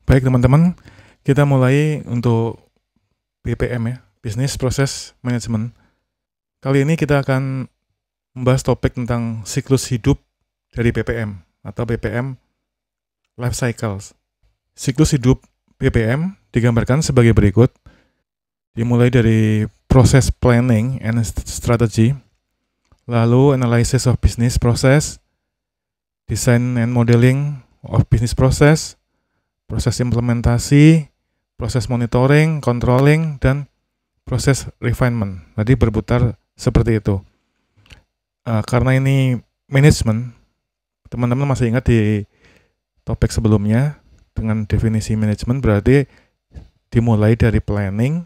Baik teman-teman, kita mulai untuk BPM ya, Business Process Management. Kali ini kita akan membahas topik tentang siklus hidup dari BPM atau BPM Life Cycles. Siklus hidup BPM digambarkan sebagai berikut. Dimulai dari proses planning and strategy, lalu analysis of business process, design and modeling of business process, proses implementasi, proses monitoring, controlling, dan proses refinement. Tadi berputar seperti itu. Karena ini manajemen, teman-teman masih ingat di topik sebelumnya dengan definisi manajemen berarti dimulai dari planning,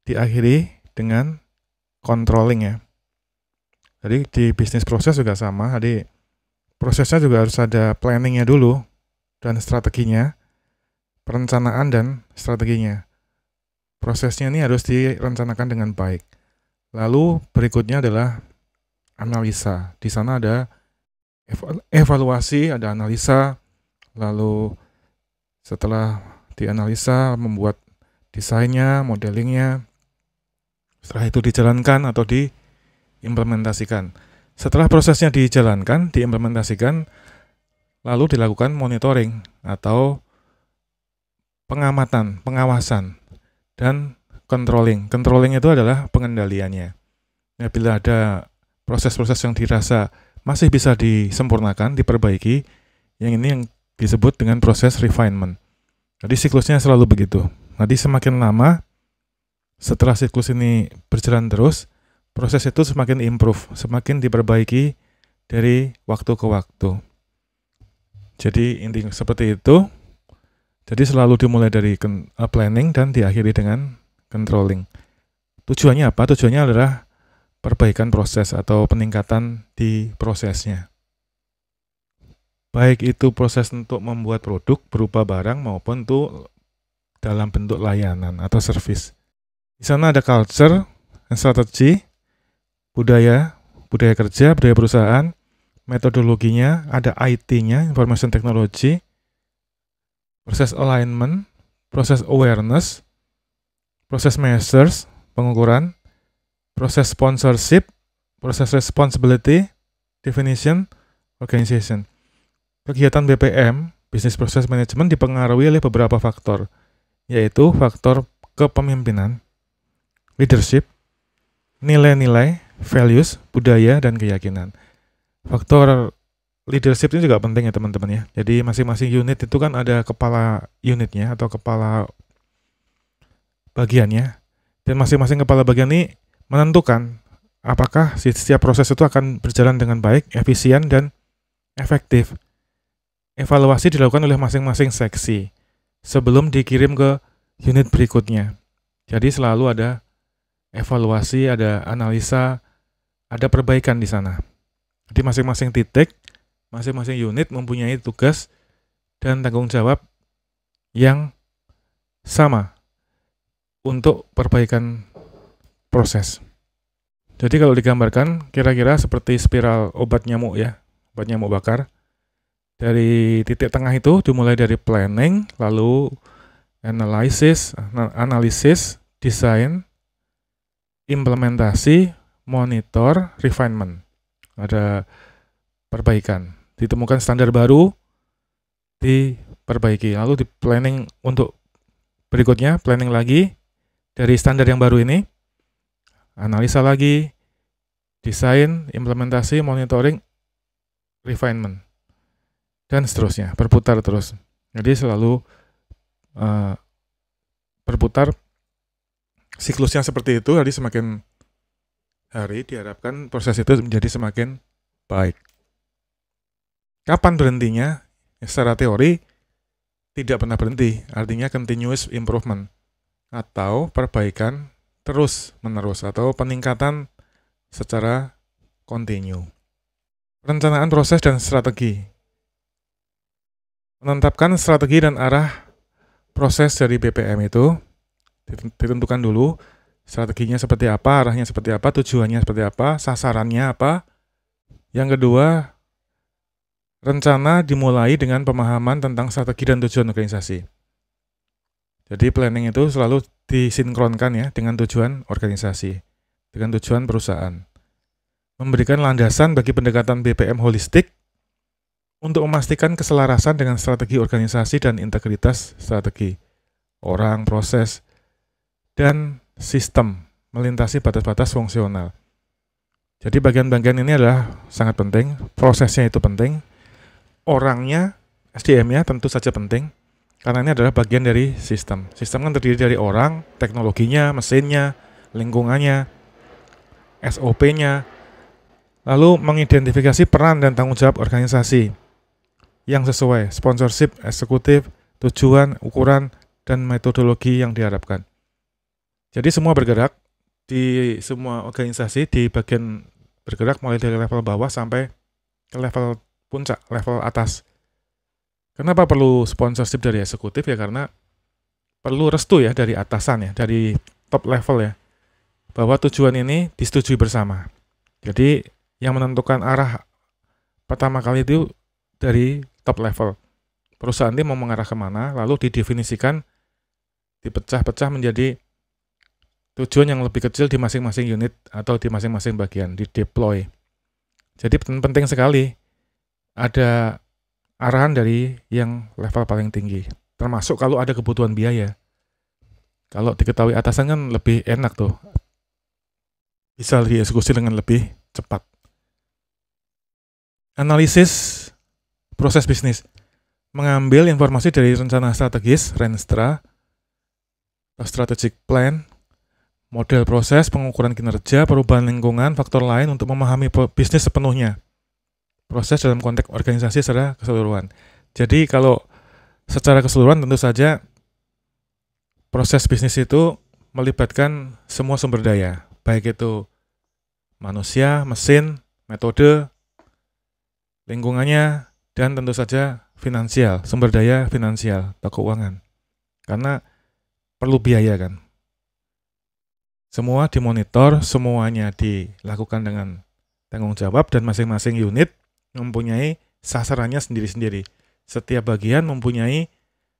diakhiri dengan controlling ya. Jadi di bisnis proses juga sama, jadi prosesnya juga harus ada planningnya dulu dan strateginya, perencanaan dan strateginya. Prosesnya ini harus direncanakan dengan baik. Lalu berikutnya adalah analisa. Di sana ada evaluasi, ada analisa, lalu setelah dianalisa membuat desainnya, modelingnya, setelah itu dijalankan atau diimplementasikan. Setelah prosesnya dijalankan, diimplementasikan, lalu dilakukan monitoring atau pengamatan, pengawasan, dan controlling. Controlling itu adalah pengendaliannya. Ya, bila ada proses-proses yang dirasa masih bisa disempurnakan, diperbaiki, yang ini yang disebut dengan proses refinement. Jadi siklusnya selalu begitu. Nanti semakin lama, setelah siklus ini berjalan terus, proses itu semakin improve, semakin diperbaiki dari waktu ke waktu. Jadi intinya seperti itu. Jadi selalu dimulai dari planning dan diakhiri dengan controlling. Tujuannya apa? Tujuannya adalah perbaikan proses atau peningkatan di prosesnya. Baik itu proses untuk membuat produk berupa barang maupun itu dalam bentuk layanan atau service. Di sana ada culture, strategi, budaya kerja, budaya perusahaan, metodologinya, ada IT-nya, information technology, proses alignment, proses awareness, proses measures, pengukuran, proses sponsorship, proses responsibility, definition, organization. Kegiatan BPM, Business Process Management, dipengaruhi oleh beberapa faktor, yaitu faktor kepemimpinan, leadership, nilai-nilai, values, budaya, dan keyakinan. Faktor leadership ini juga penting ya teman-teman ya. Jadi masing-masing unit itu kan ada kepala unitnya atau kepala bagiannya. Dan masing-masing kepala bagian ini menentukan apakah setiap proses itu akan berjalan dengan baik, efisien, dan efektif. Evaluasi dilakukan oleh masing-masing seksi sebelum dikirim ke unit berikutnya. Jadi selalu ada evaluasi, ada analisa, ada perbaikan di sana. Jadi masing-masing titik, masing-masing unit mempunyai tugas dan tanggung jawab yang sama untuk perbaikan proses. Jadi kalau digambarkan kira-kira seperti spiral obat nyamuk ya, obat nyamuk bakar. Dari titik tengah itu dimulai dari planning, lalu analisis, desain, implementasi, monitor, refinement. Ada perbaikan. Ditemukan standar baru, diperbaiki. Lalu di planning untuk berikutnya, planning lagi dari standar yang baru ini, analisa lagi, desain, implementasi, monitoring, refinement, dan seterusnya, berputar terus. Jadi selalu berputar, siklusnya seperti itu. Jadi semakin hari diharapkan proses itu menjadi semakin baik. Kapan berhentinya? Secara teori tidak pernah berhenti, artinya continuous improvement atau perbaikan terus-menerus atau peningkatan secara kontinu. Perencanaan proses dan strategi. Menetapkan strategi dan arah proses dari BPM itu ditentukan dulu. Strateginya seperti apa, arahnya seperti apa, tujuannya seperti apa, sasarannya apa. Yang kedua, rencana dimulai dengan pemahaman tentang strategi dan tujuan organisasi. Jadi planning itu selalu disinkronkan ya dengan tujuan organisasi, dengan tujuan perusahaan. Memberikan landasan bagi pendekatan BPM holistik untuk memastikan keselarasan dengan strategi organisasi dan integritas strategi, orang, proses, dan sistem melintasi batas-batas fungsional. Jadi bagian-bagian ini adalah sangat penting, prosesnya itu penting, orangnya, SDM-nya tentu saja penting, karena ini adalah bagian dari sistem. Sistem kan terdiri dari orang, teknologinya, mesinnya, lingkungannya, SOP-nya, lalu mengidentifikasi peran dan tanggung jawab organisasi yang sesuai, sponsorship, eksekutif, tujuan, ukuran, dan metodologi yang diharapkan. Jadi semua bergerak di semua organisasi di bagian bergerak mulai dari level bawah sampai ke level puncak, level atas. Kenapa perlu sponsorship dari eksekutif ya? Karena perlu restu ya dari atasan ya, dari top level ya, bahwa tujuan ini disetujui bersama. Jadi yang menentukan arah pertama kali itu dari top level. Perusahaan ini mau mengarah kemana, lalu didefinisikan, dipecah-pecah menjadi tujuan yang lebih kecil di masing-masing unit atau di masing-masing bagian, di-deploy. Jadi penting sekali ada arahan dari yang level paling tinggi. Termasuk kalau ada kebutuhan biaya. Kalau diketahui atasan kan lebih enak tuh. Bisa dieksekusi dengan lebih cepat. Analisis proses bisnis. Mengambil informasi dari rencana strategis, Renstra, strategic plan, model proses, pengukuran kinerja, perubahan lingkungan, faktor lain untuk memahami bisnis sepenuhnya. Proses dalam konteks organisasi secara keseluruhan. Jadi kalau secara keseluruhan tentu saja proses bisnis itu melibatkan semua sumber daya, baik itu manusia, mesin, metode, lingkungannya, dan tentu saja finansial, sumber daya finansial atau keuangan. Karena perlu biaya kan. Semua dimonitor, semuanya dilakukan dengan tanggung jawab dan masing-masing unit mempunyai sasarannya sendiri-sendiri. Setiap bagian mempunyai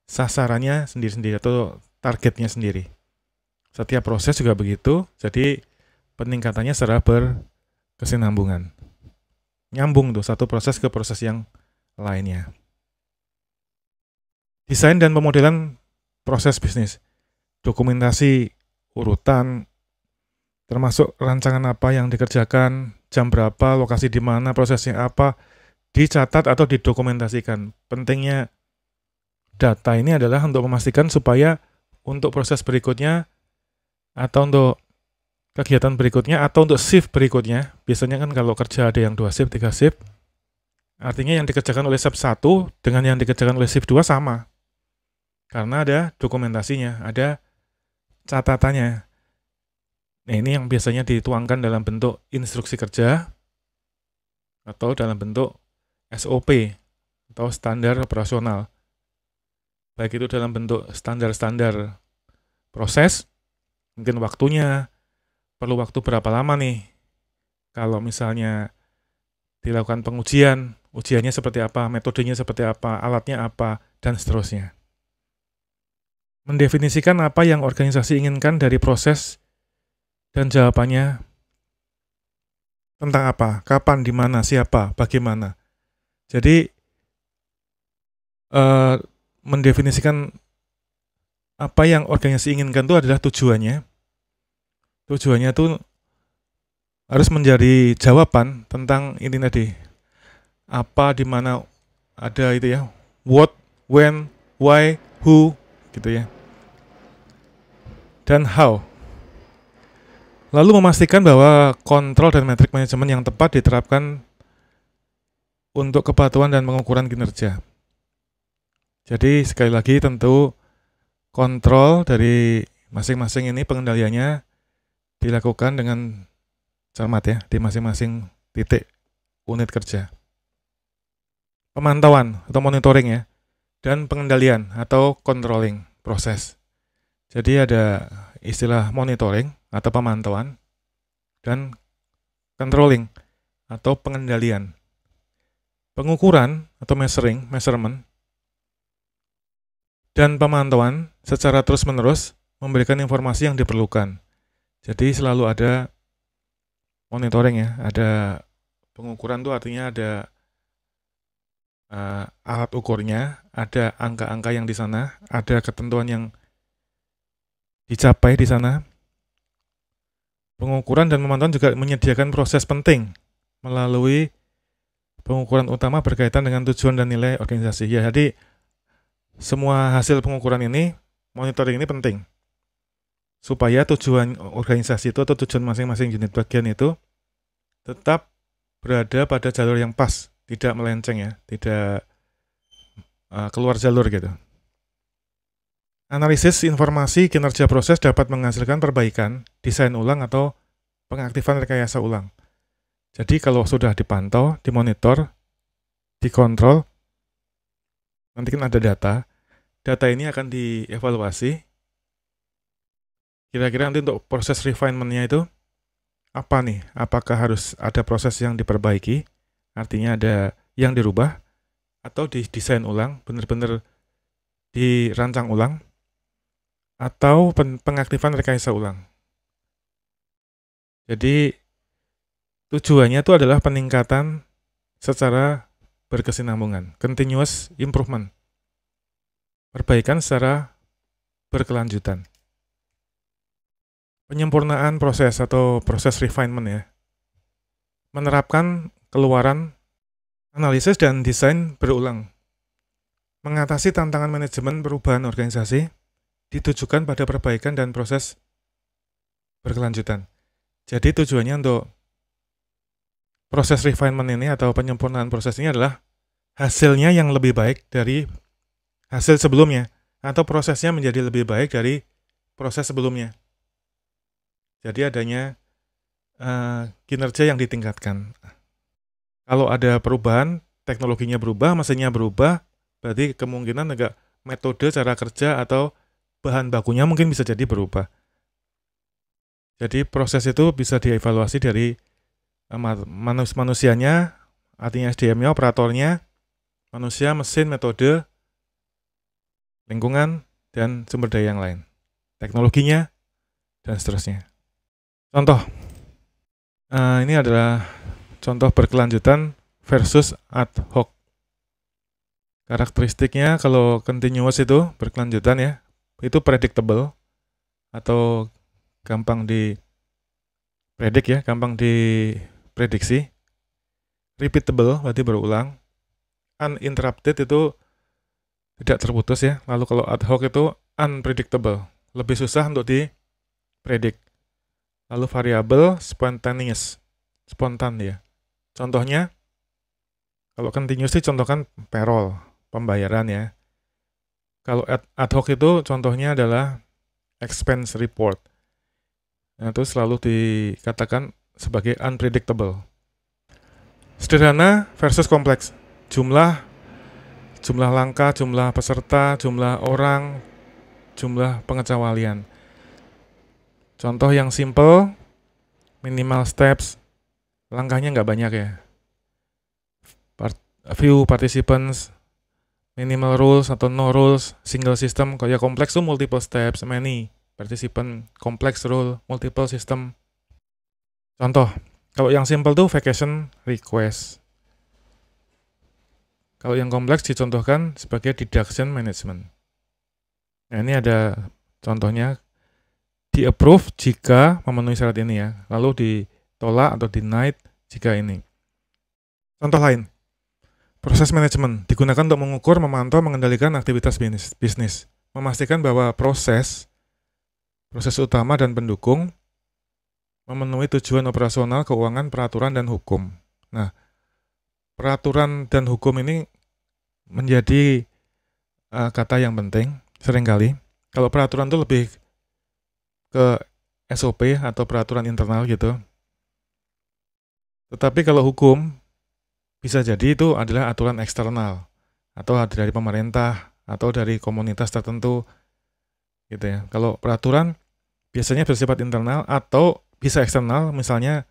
sasarannya sendiri-sendiri atau targetnya sendiri. Setiap proses juga begitu, jadi peningkatannya secara berkesinambungan. Nyambung tuh satu proses ke proses yang lainnya. Desain dan pemodelan proses bisnis. Dokumentasi urutan, termasuk rancangan apa yang dikerjakan, jam berapa, lokasi di mana, prosesnya apa, dicatat atau didokumentasikan. Pentingnya data ini adalah untuk memastikan supaya untuk proses berikutnya atau untuk kegiatan berikutnya atau untuk shift berikutnya, biasanya kan kalau kerja ada yang 2 shift, 3 shift, artinya yang dikerjakan oleh shift 1 dengan yang dikerjakan oleh shift 2 sama. Karena ada dokumentasinya, ada catatannya. Nah, ini yang biasanya dituangkan dalam bentuk instruksi kerja atau dalam bentuk SOP atau standar operasional. Baik itu dalam bentuk standar-standar proses, mungkin waktunya, perlu waktu berapa lama nih. Kalau misalnya dilakukan pengujian, ujiannya seperti apa, metodenya seperti apa, alatnya apa, dan seterusnya. Mendefinisikan apa yang organisasi inginkan dari proses dan jawabannya tentang apa, kapan, di mana, siapa, bagaimana. Jadi mendefinisikan apa yang organisasi inginkan itu adalah tujuannya. Tujuannya itu harus menjadi jawaban tentang ini tadi. Apa, di mana, ada itu ya. What, when, why, who, gitu ya. Dan how. Lalu memastikan bahwa kontrol dan metrik manajemen yang tepat diterapkan untuk kepatuhan dan pengukuran kinerja. Jadi sekali lagi tentu kontrol dari masing-masing ini pengendaliannya dilakukan dengan cermat ya di masing-masing titik unit kerja. Pemantauan atau monitoring ya, dan pengendalian atau controlling proses. Jadi ada istilah monitoring atau pemantauan dan controlling atau pengendalian. Pengukuran atau measurement dan pemantauan secara terus-menerus memberikan informasi yang diperlukan. Jadi selalu ada monitoring ya, ada pengukuran tuh artinya ada alat ukurnya, ada angka-angka yang di sana, ada ketentuan yang dicapai di sana. Pengukuran dan pemantauan juga menyediakan proses penting melalui pengukuran utama berkaitan dengan tujuan dan nilai organisasi. Ya, jadi semua hasil pengukuran ini, monitoring ini penting supaya tujuan organisasi itu atau tujuan masing-masing unit bagian itu tetap berada pada jalur yang pas, tidak melenceng ya, tidak keluar jalur gitu. Analisis informasi kinerja proses dapat menghasilkan perbaikan, desain ulang, atau pengaktifan rekayasa ulang. Jadi kalau sudah dipantau, dimonitor, dikontrol, nanti kan ada data ini akan dievaluasi. Kira-kira nanti untuk proses refinement-nya itu apa nih? Apakah harus ada proses yang diperbaiki, artinya ada yang dirubah, atau didesain ulang, benar-benar dirancang ulang, atau pengaktifan rekayasa ulang. Jadi tujuannya itu adalah peningkatan secara berkesinambungan, continuous improvement, perbaikan secara berkelanjutan. Penyempurnaan proses atau proses refinement ya, menerapkan keluaran analisis dan desain berulang, mengatasi tantangan manajemen perubahan organisasi, ditujukan pada perbaikan dan proses berkelanjutan. Jadi tujuannya untuk proses refinement ini atau penyempurnaan proses ini adalah hasilnya yang lebih baik dari hasil sebelumnya, atau prosesnya menjadi lebih baik dari proses sebelumnya. Jadi adanya kinerja yang ditingkatkan. Kalau ada perubahan, teknologinya berubah, mesinnya berubah, berarti kemungkinan agak metode cara kerja atau bahan bakunya mungkin bisa jadi berubah. Jadi proses itu bisa dievaluasi dari manusianya, artinya SDM-nya, operatornya, manusia, mesin, metode, lingkungan, dan sumber daya yang lain. Teknologinya, dan seterusnya. Contoh, ini adalah contoh berkelanjutan versus ad hoc. Karakteristiknya kalau continuous itu berkelanjutan ya, itu predictable atau gampang dipredik ya, gampang diprediksi. Repeatable berarti berulang. Uninterrupted itu tidak terputus ya. Lalu kalau ad hoc itu unpredictable, lebih susah untuk dipredik. Lalu variabel spontaneous, spontan ya. Contohnya, kalau continuous contohkan payroll, pembayaran ya. Kalau ad hoc itu contohnya adalah expense report. Nah, itu selalu dikatakan sebagai unpredictable. Sederhana versus kompleks. Jumlah langkah, jumlah peserta, jumlah orang, jumlah pengecualian. Contoh yang simple, minimal steps, langkahnya nggak banyak ya. Few participants, minimal rules atau no rules, single system. Kalau yang kompleks itu multiple steps, many participant, complex rule, multiple system. Contoh, kalau yang simple tuh vacation request. Kalau yang kompleks dicontohkan sebagai deduction management. Nah, ini ada contohnya, di-approve jika memenuhi syarat ini ya, lalu ditolak atau denied jika ini. Contoh lain, proses manajemen digunakan untuk mengukur, memantau, mengendalikan aktivitas bisnis, memastikan bahwa proses utama dan pendukung memenuhi tujuan operasional, keuangan, peraturan, dan hukum. Nah, peraturan dan hukum ini menjadi kata yang penting seringkali. Kalau peraturan itu lebih ke SOP atau peraturan internal gitu. Tetapi kalau hukum bisa jadi itu adalah aturan eksternal atau dari pemerintah atau dari komunitas tertentu gitu ya. Kalau peraturan biasanya bersifat internal atau bisa eksternal, misalnya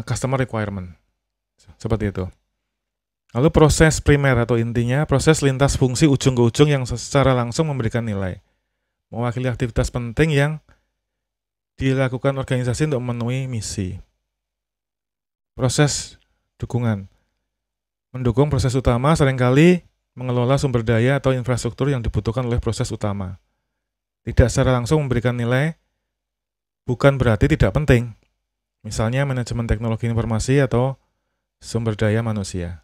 customer requirement seperti itu. Lalu proses primer atau intinya proses lintas fungsi ujung ke ujung yang secara langsung memberikan nilai, mewakili aktivitas penting yang dilakukan organisasi untuk memenuhi misi. Proses dukungan, mendukung proses utama seringkali mengelola sumber daya atau infrastruktur yang dibutuhkan oleh proses utama. Tidak secara langsung memberikan nilai, bukan berarti tidak penting. Misalnya manajemen teknologi informasi atau sumber daya manusia.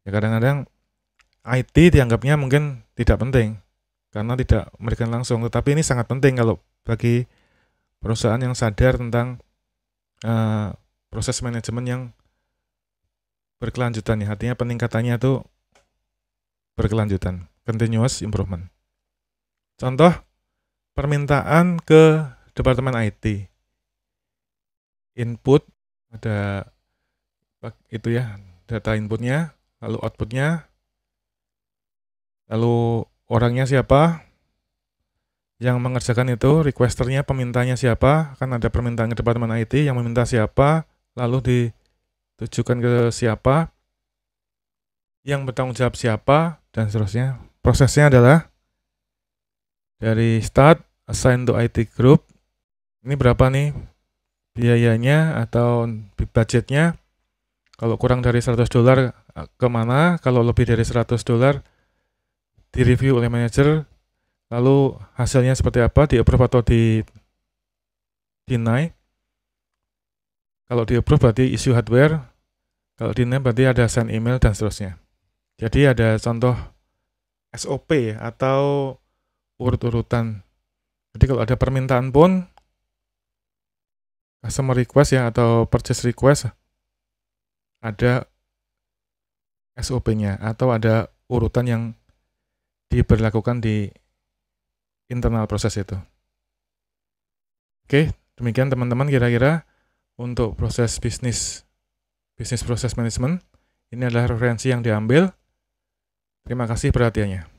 Ya kadang-kadang IT dianggapnya mungkin tidak penting karena tidak memberikan langsung, tetapi ini sangat penting kalau bagi perusahaan yang sadar tentang proses manajemen yang berkelanjutan, ya. Artinya peningkatannya itu berkelanjutan, continuous improvement. Contoh permintaan ke Departemen IT, input ada itu ya, data inputnya, lalu outputnya, lalu orangnya siapa yang mengerjakan itu, requesternya, pemintanya siapa, kan ada permintaan ke Departemen IT yang meminta siapa, lalu ditujukan ke siapa, yang bertanggung jawab siapa, dan seterusnya. Prosesnya adalah dari start, assign to IT group, ini berapa nih biayanya atau budgetnya, kalau kurang dari $100 kemana, kalau lebih dari $100 direview oleh manajer, lalu hasilnya seperti apa, di-approve atau di-deny. Kalau di-approve berarti issue hardware, kalau deny berarti ada send email, dan seterusnya. Jadi ada contoh SOP atau urut-urutan. Jadi kalau ada permintaan pun, customer request ya atau purchase request, ada SOP-nya atau ada urutan yang diberlakukan di internal proses itu. Oke, demikian teman-teman kira-kira untuk proses bisnis proses management. Ini adalah referensi yang diambil. Terima kasih perhatiannya.